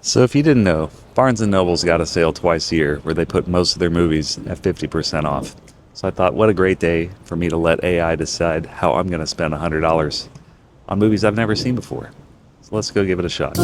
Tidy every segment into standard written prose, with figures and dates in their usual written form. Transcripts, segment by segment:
So if you didn't know, Barnes & Noble's got a sale twice a year where they put most of their movies at 50% off. So I thought, what a great day for me to let AI decide how I'm going to spend $100 on movies I've never seen before. So let's go give it a shot.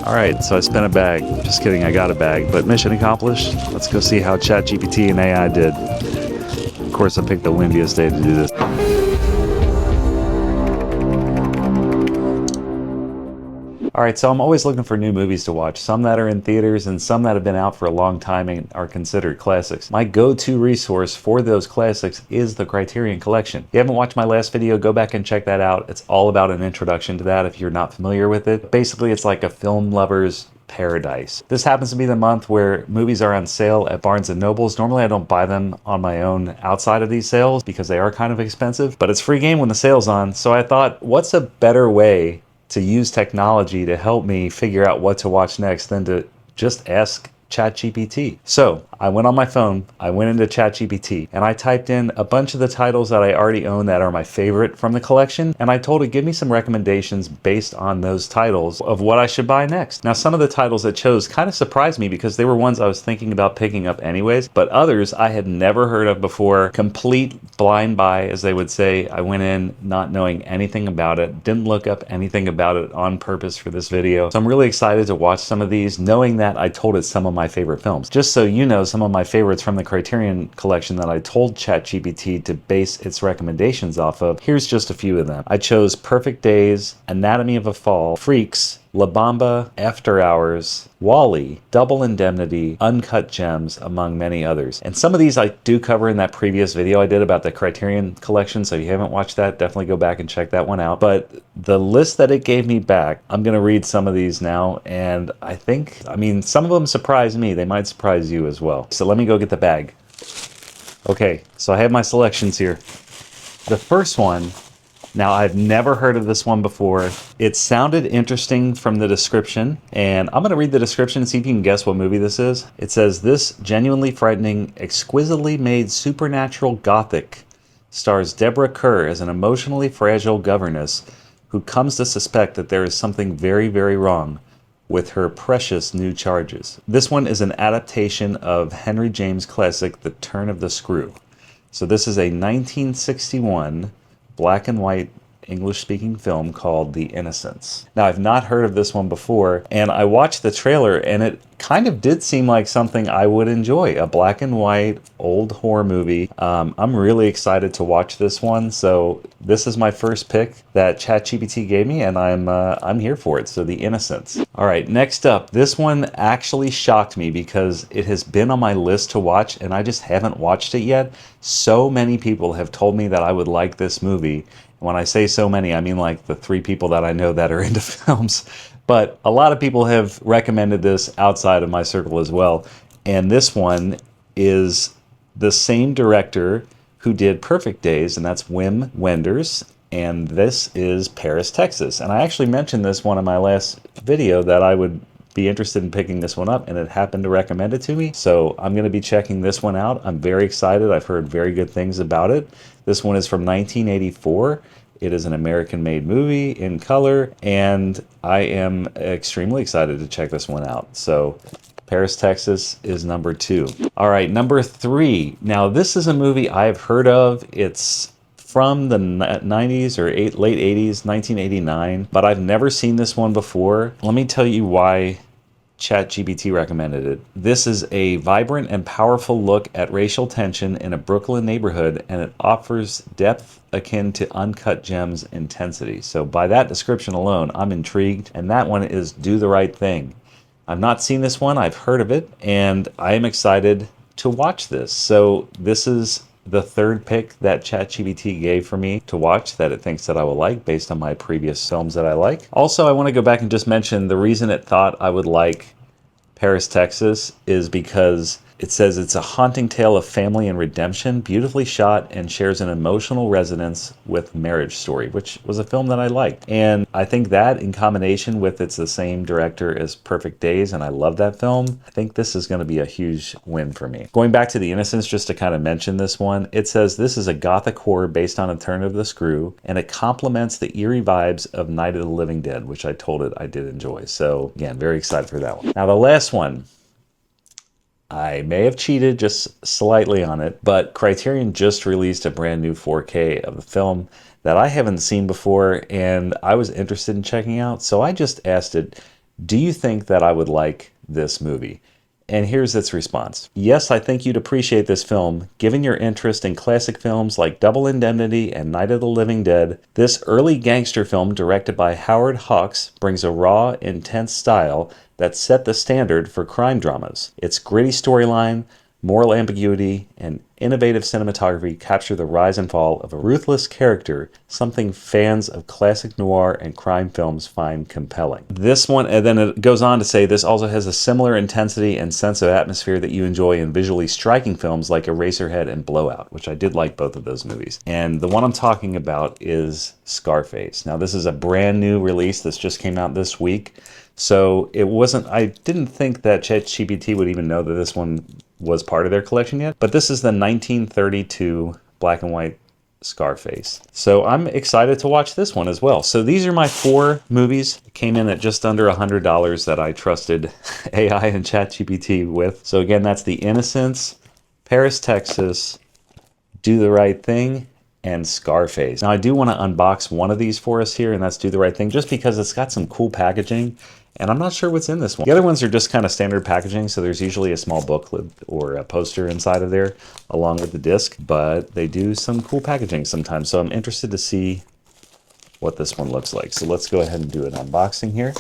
Alright, so I spent a bag. Just kidding, I got a bag. But mission accomplished. Let's go see how ChatGPT and AI did. Of course, I picked the windiest day to do this. Alright, so I'm always looking for new movies to watch. Some that are in theaters and some that have been out for a long time and are considered classics. My go-to resource for those classics is the Criterion Collection. If you haven't watched my last video, go back and check that out. It's all about an introduction to that if you're not familiar with it. Basically, it's like a film lover's paradise. This happens to be the month where movies are on sale at Barnes & Noble's. Normally I don't buy them on my own outside of these sales because they are kind of expensive, but it's free game when the sale's on. So I thought, what's a better way to use technology to help me figure out what to watch next than to just ask ChatGPT. So I went on my phone, I went into ChatGPT, and I typed in a bunch of the titles that I already own that are my favorite from the collection, and I told it, give me some recommendations based on those titles of what I should buy next. Now, some of the titles it chose kind of surprised me because they were ones I was thinking about picking up anyways, but others I had never heard of before. Complete blind buy, as they would say. I went in not knowing anything about it, didn't look up anything about it on purpose for this video. So I'm really excited to watch some of these, knowing that I told it some of my favorite films. Just so you know, some of my favorites from the Criterion Collection that I told ChatGPT to base its recommendations off of, here's just a few of them. I chose Perfect Days, Anatomy of a Fall, Freaks, La Bamba, After Hours, Wall-E, Double Indemnity, Uncut Gems, among many others. And some of these I do cover in that previous video I did about the Criterion Collection, so if you haven't watched that, definitely go back and check that one out. But the list that it gave me back, I'm going to read some of these now, and I mean, some of them surprised me. They might surprise you as well. So let me go get the bag. Okay, so I have my selections here. The first one, now, I've never heard of this one before. It sounded interesting from the description, and I'm going to read the description and see if you can guess what movie this is. It says, this genuinely frightening, exquisitely made supernatural gothic stars Deborah Kerr as an emotionally fragile governess who comes to suspect that there is something very, very wrong with her precious new charges. This one is an adaptation of Henry James' classic, The Turn of the Screw. So this is a 1961 black and white English-speaking film called The Innocents. Now, I've not heard of this one before, and I watched the trailer, and it kind of did seem like something I would enjoy, a black and white old horror movie. I'm really excited to watch this one, so this is my first pick that ChatGPT gave me, and I'm here for it, so The Innocents. All right, next up, this one actually shocked me because it has been on my list to watch, and I just haven't watched it yet. So many people have told me that I would like this movie. When I say so many, I mean like the 3 people that I know that are into films. But a lot of people have recommended this outside of my circle as well. And this one is the same director who did Perfect Days, and that's Wim Wenders. And this is Paris, Texas. And I actually mentioned this one in my last video that I would be interested in picking this one up, and it happened to recommend it to me. So I'm going to be checking this one out. I'm very excited. I've heard very good things about it. This one is from 1984. It is an American-made movie in color, and I am extremely excited to check this one out. So Paris, Texas is number 2. All right, number 3. Now, this is a movie I've heard of. It's from the 90s or late 80s, 1989, but I've never seen this one before. Let me tell you why ChatGPT recommended it. This is a vibrant and powerful look at racial tension in a Brooklyn neighborhood, and it offers depth akin to Uncut Gems intensity. So by that description alone, I'm intrigued, and that one is Do the Right Thing. I've not seen this one, I've heard of it, and I am excited to watch this. So this is the third pick that ChatGPT gave for me to watch that it thinks that I will like based on my previous films that I like. Also, I want to go back and just mention the reason it thought I would like Paris, Texas is because It says it's a haunting tale of family and redemption, beautifully shot, and shares an emotional resonance with Marriage Story, which was a film that I liked. And I think that in combination with it's the same director as Perfect Days, and I love that film, I think this is going to be a huge win for me. Going back to The Innocents, just to kind of mention this one, it says this is a gothic horror based on A Turn of the Screw, and it complements the eerie vibes of Night of the Living Dead, which I told it I did enjoy. So again, very excited for that one. Now the last one, I may have cheated just slightly on it, but Criterion just released a brand new 4K of the film that I haven't seen before, and I was interested in checking out. So I just asked it, do you think that I would like this movie? And here's its response. Yes, I think you'd appreciate this film. Given your interest in classic films like Double Indemnity and Night of the Living Dead, this early gangster film directed by Howard Hawks brings a raw, intense style that set the standard for crime dramas. Its gritty storyline, moral ambiguity, and innovative cinematography capture the rise and fall of a ruthless character, something fans of classic noir and crime films find compelling. This one, and then it goes on to say, this also has a similar intensity and sense of atmosphere that you enjoy in visually striking films like Eraserhead and Blowout, which I did like both of those movies. And the one I'm talking about is Scarface. Now, this is a brand new release that's just came out this week. So it wasn't, I didn't think that ChatGPT would even know that this one was part of their collection yet, but this is the 1932 black and white Scarface. So I'm excited to watch this one as well. So these are my 4 movies. It came in at just under $100 that I trusted AI and ChatGPT with. So again, that's The Innocents, Paris, Texas, Do the Right Thing, and Scarface. Now I do want to unbox one of these for us here, and that's Do the Right Thing, just because it's got some cool packaging, and I'm not sure what's in this one. The other ones are just kind of standard packaging, so there's usually a small booklet or a poster inside of there along with the disc, but they do some cool packaging sometimes, so I'm interested to see what this one looks like. So let's go ahead and do an unboxing here.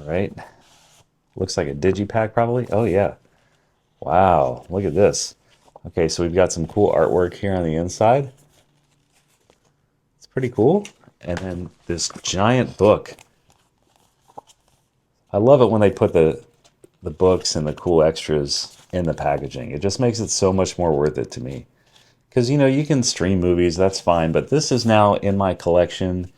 All right. Looks like a digipack probably. Oh yeah. Wow, look at this. Okay, so we've got some cool artwork here on the inside. It's pretty cool. And then this giant book. I love it when they put the books and the cool extras in the packaging. It just makes it so much more worth it to me. Because, you know, you can stream movies, that's fine, but this is now in my collection.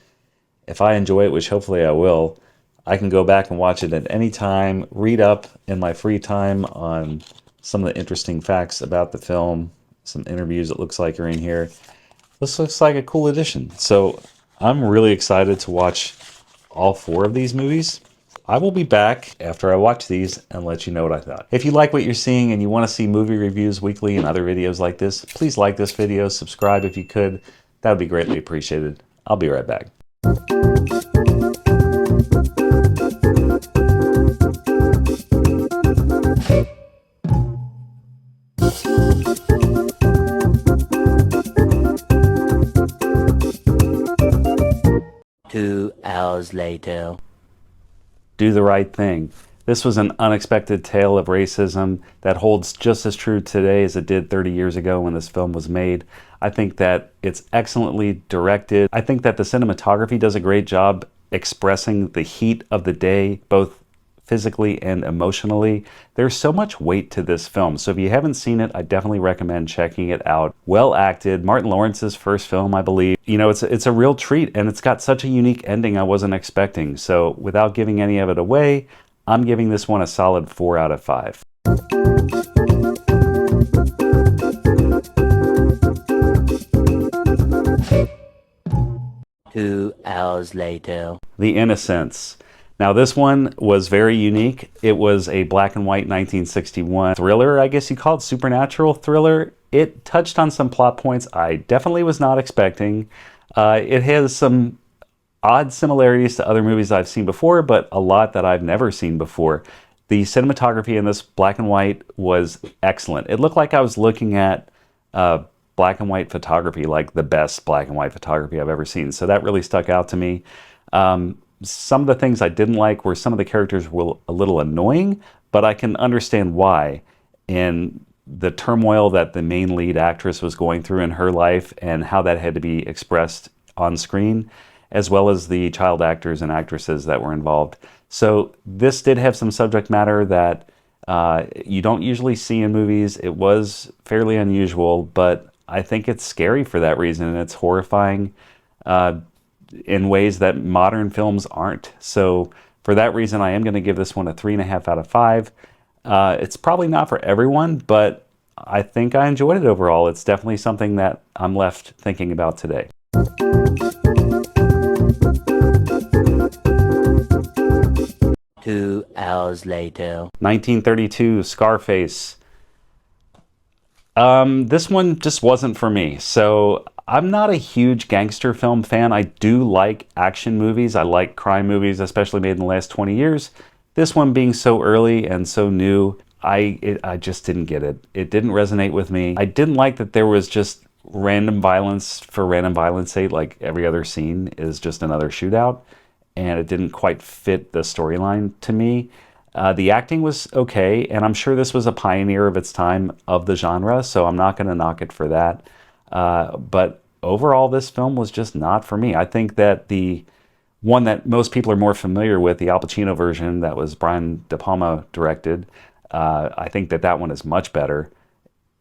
If I enjoy it, which hopefully I will, I can go back and watch it at any time, read up in my free time on some of the interesting facts about the film, some interviews it looks like are in here. This looks like a cool addition. So I'm really excited to watch all 4 of these movies. I will be back after I watch these and let you know what I thought. If you like what you're seeing and you want to see movie reviews weekly and other videos like this, please like this video, subscribe if you could. That would be greatly appreciated. I'll be right back. Two hours later. Do the Right Thing. This was an unexpected tale of racism that holds just as true today as it did 30 years ago when this film was made. I think that it's excellently directed. I think that the cinematography does a great job expressing the heat of the day, both physically and emotionally. There's so much weight to this film, so if you haven't seen it, I definitely recommend checking it out. Well acted, Martin Lawrence's first film, I believe. You know, it's a real treat, and it's got such a unique ending I wasn't expecting. So without giving any of it away, I'm giving this one a solid 4 out of 5. 2 hours later. The Innocents. Now this one was very unique. It was a black and white 1961 thriller, I guess you call it, supernatural thriller. It touched on some plot points I definitely was not expecting. It has some odd similarities to other movies I've seen before, but a lot that I've never seen before. The cinematography in this black and white was excellent. It looked like I was looking at black and white photography, like the best black and white photography I've ever seen. So that really stuck out to me. Some of the things I didn't like were some of the characters were a little annoying, but I can understand why. In the turmoil that the main lead actress was going through in her life and how that had to be expressed on screen, as well as the child actors and actresses that were involved. So this did have some subject matter that You don't usually see in movies. It was fairly unusual, but I think it's scary for that reason, and it's horrifying in ways that modern films aren't. So for that reason, I am going to give this one a 3.5 out of 5. It's probably not for everyone, but I think I enjoyed it overall. It's definitely something that I'm left thinking about today. 2 hours later. 1932, Scarface. This one just wasn't for me. So I'm not a huge gangster film fan. I do like action movies. I like crime movies, especially made in the last 20 years. This one being so early and so new, I just didn't get it. It didn't resonate with me. I didn't like that there was just random violence for random violence sake, like every other scene is just another shootout, and it didn't quite fit the storyline to me. The acting was okay, and I'm sure this was a pioneer of its time of the genre, so I'm not going to knock it for that. But overall, this film was just not for me. I think that the one that most people are more familiar with, the Al Pacino version that was Brian De Palma directed, I think that that one is much better,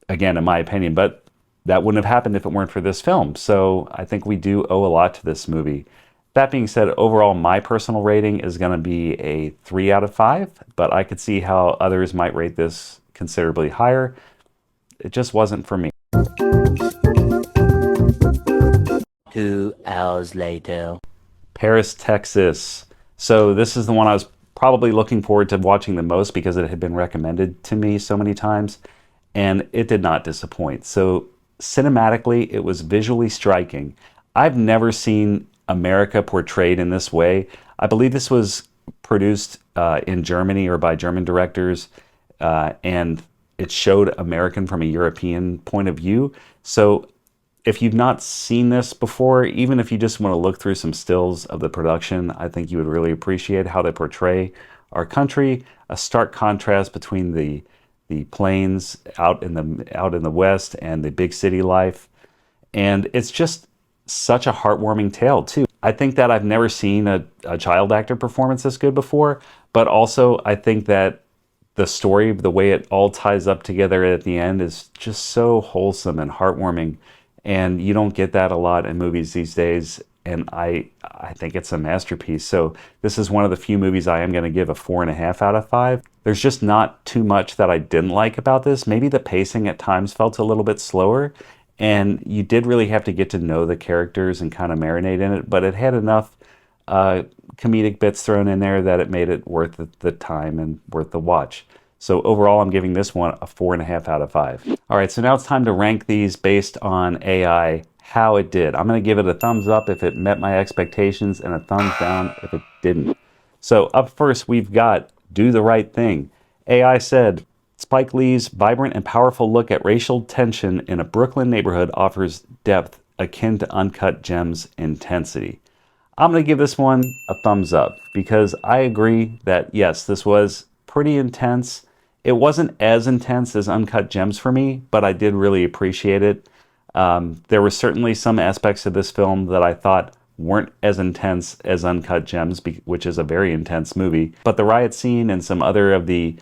again, in my opinion. But that wouldn't have happened if it weren't for this film. So I think we do owe a lot to this movie. That being said, overall, my personal rating is going to be a 3 out of 5, but I could see how others might rate this considerably higher. It just wasn't for me. 2 hours later. Paris, Texas. So this is the one I was probably looking forward to watching the most because it had been recommended to me so many times, and it did not disappoint. So cinematically, it was visually striking. I've never seen America portrayed in this way. I believe this was produced in Germany or by German directors, and it showed American from a European point of view. So if you've not seen this before, even if you just want to look through some stills of the production, I think you would really appreciate how they portray our country. A stark contrast between the plains out in the West and the big city life. And it's just such a heartwarming tale too. I think that I've never seen a child actor performance this good before, but also I think that the story, the way it all ties up together at the end, is just so wholesome and heartwarming. And you don't get that a lot in movies these days. And I think it's a masterpiece. So this is one of the few movies I am going to give a 4.5 out of 5. There's just not too much that I didn't like about this. Maybe the pacing at times felt a little bit slower, and you did really have to get to know the characters and kind of marinate in it, but it had enough comedic bits thrown in there that it made it worth the time and worth the watch. So overall, I'm giving this one a 4.5 out of 5. All right, so now it's time to rank these based on AI, how it did. I'm going to give it a thumbs up if it met my expectations and a thumbs down if it didn't. So up first, we've got Do the Right Thing. AI said, Spike Lee's vibrant and powerful look at racial tension in a Brooklyn neighborhood offers depth akin to Uncut Gems' intensity. I'm going to give this one a thumbs up because I agree that, yes, this was pretty intense. It wasn't as intense as Uncut Gems for me, but I did really appreciate it. There were certainly some aspects of this film that I thought weren't as intense as Uncut Gems, which is a very intense movie. But the riot scene and some other of the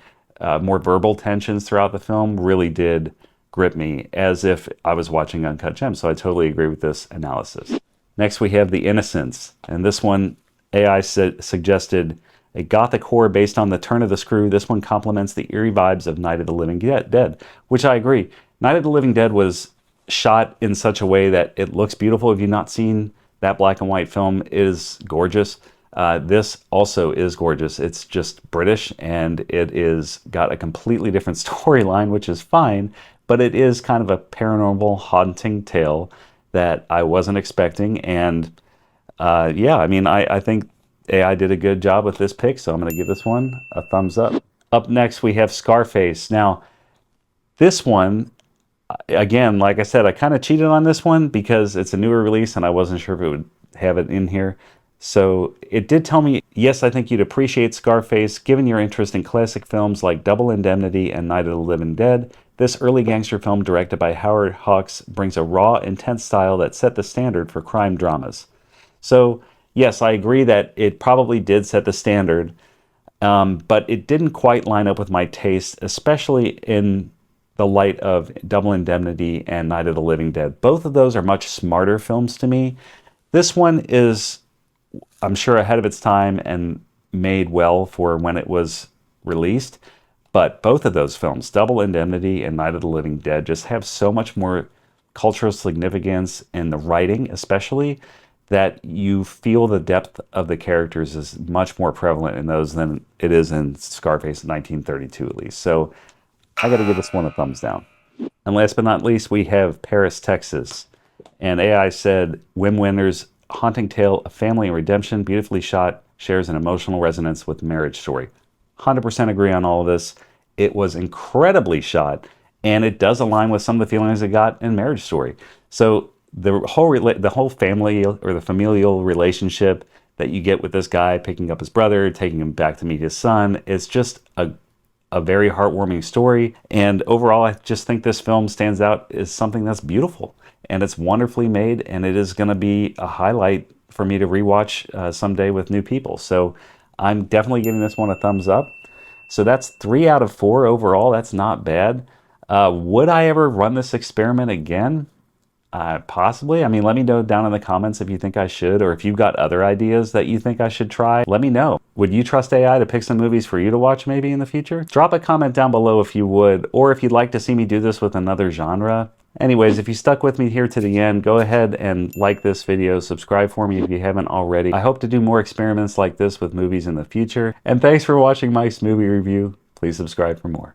more verbal tensions throughout the film really did grip me as if I was watching Uncut Gems. So I totally agree with this analysis. Next, we have The Innocents. And this one, AI suggested a gothic horror based on The Turn of the Screw. This one complements the eerie vibes of Night of the Living Dead, which I agree. Night of the Living Dead was shot in such a way that it looks beautiful. If you've not seen that black and white film, it is gorgeous. This also is gorgeous. It's just British, and it is got a completely different storyline, which is fine, but it is kind of a paranormal haunting tale that I wasn't expecting. And yeah, I mean, I think AI did a good job with this pick, so I'm going to give this one a thumbs up. Up next, we have Scarface. Now, this one, again, like I said, I kind of cheated on this one because it's a newer release and I wasn't sure if it would have it in here. So it did tell me, yes, I think you'd appreciate Scarface, given your interest in classic films like Double Indemnity and Night of the Living Dead. This early gangster film directed by Howard Hawks brings a raw, intense style that set the standard for crime dramas. So yes, I agree that it probably did set the standard. but it didn't quite line up with my taste, especially in the light of Double Indemnity and Night of the Living Dead. Both of those are much smarter films to me. This one is, I'm sure, ahead of its time and made well for when it was released. But both of those films, Double Indemnity and Night of the Living Dead, just have so much more cultural significance in the writing, especially, that you feel the depth of the characters is much more prevalent in those than it is in Scarface in 1932, at least. So I got to give this one a thumbs down. And last but not least, we have Paris, Texas. And AI said, Wim Wenders' haunting tale of family and redemption, beautifully shot, shares an emotional resonance with Marriage Story. 100% agree on all of this. It was incredibly shot, and it does align with some of the feelings I got in Marriage Story. So the whole family or the familial relationship that you get with this guy picking up his brother, taking him back to meet his son, is just a very heartwarming story. And overall, I just think this film stands out as something that's beautiful, and it's wonderfully made, and it is going to be a highlight for me to rewatch someday with new people. So I'm definitely giving this one a thumbs up. So that's 3 out of 4 overall. That's not bad. Would I ever run this experiment again? Possibly. I mean, let me know down in the comments if you think I should, or if you've got other ideas that you think I should try. Let me know. Would you trust AI to pick some movies for you to watch maybe in the future? Drop a comment down below if you would, or if you'd like to see me do this with another genre. Anyways, if you stuck with me here to the end, go ahead and like this video, subscribe for me if you haven't already. I hope to do more experiments like this with movies in the future. And thanks for watching Mike's Movie Review. Please subscribe for more.